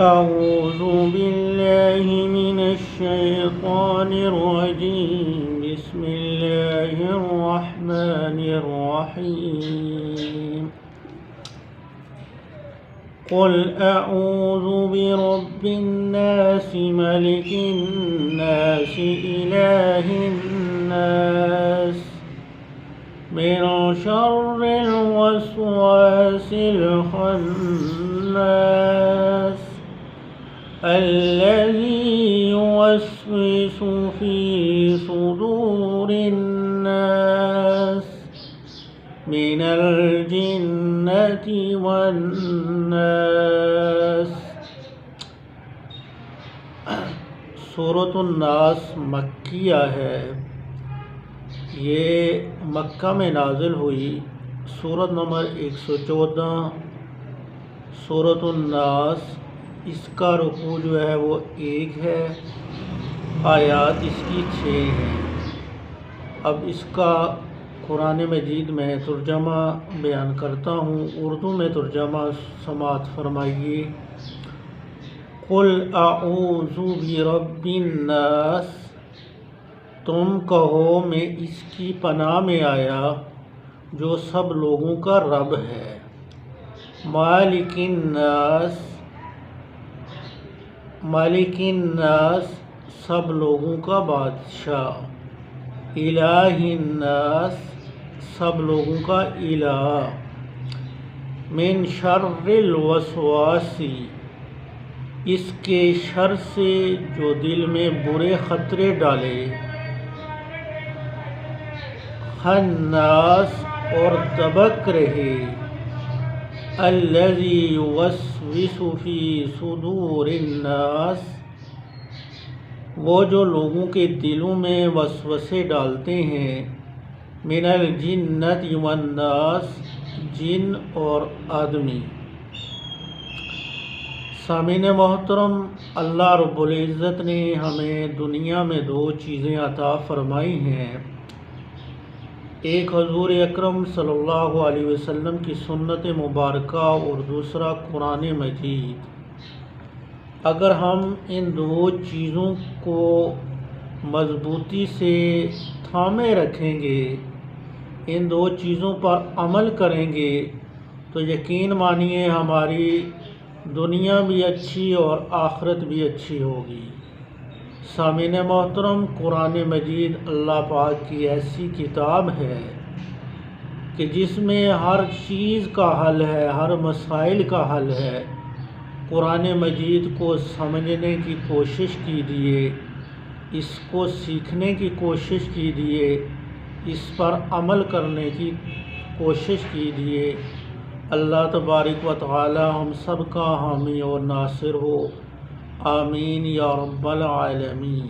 أعوذ بالله من الشيطان الرجيم. بسم الله الرحمن الرحيم. قل أعوذ برب الناس ملك الناس إله الناس من شر الوسواس الخناس الذي يوسوس في صدور الناس من الجنة والناس. سورۃ الناس مکیہ ہے، یہ مکہ میں نازل ہوئی. سورت نمبر 114 سورۃ الناس. اس کا رکوع جو ہے وہ 1 ہے، آیات اس کی 6 ہیں. اب اس کا قرآن مجید میں ترجمہ بیان کرتا ہوں. اردو میں ترجمہ سماعت فرمائیے. قل اعوذ برب الناس، تم کہو میں اس کی پناہ میں آیا جو سب لوگوں کا رب ہے. مالک الناس، مالک الناس سب لوگوں کا بادشاہ. الہ الناس سب لوگوں کا الہ. من شر الوسواس، اس کے شر سے جو دل میں برے خطرے ڈالے. خناس اور دبک رہے. الذی یوسوس فی صدور الناس، وہ جو لوگوں کے دلوں میں وسوسے ڈالتے ہیں. من الجنۃ والناس، جن اور آدمی. سامعین محترم، اللہ رب العزت نے ہمیں دنیا میں 2 چیزیں عطا فرمائی ہیں. ایک حضور اکرم صلی اللہ علیہ وسلم کی سنت مبارکہ اور دوسرا قرآن مجید. اگر ہم ان 2 چیزوں کو مضبوطی سے تھامے رکھیں گے، ان 2 چیزوں پر عمل کریں گے، تو یقین مانیے ہماری دنیا بھی اچھی اور آخرت بھی اچھی ہوگی. سامعین محترم، قرآن مجید اللہ پاک کی ایسی کتاب ہے کہ جس میں ہر چیز کا حل ہے، ہر مسائل کا حل ہے. قرآن مجید کو سمجھنے کی کوشش کیجیے، اس کو سیکھنے کی کوشش کیجیے، اس پر عمل کرنے کی کوشش کیجیے. اللہ تبارک و تعالی ہم سب کا حامی اور ناصر ہو. آمین یا رب العالمین.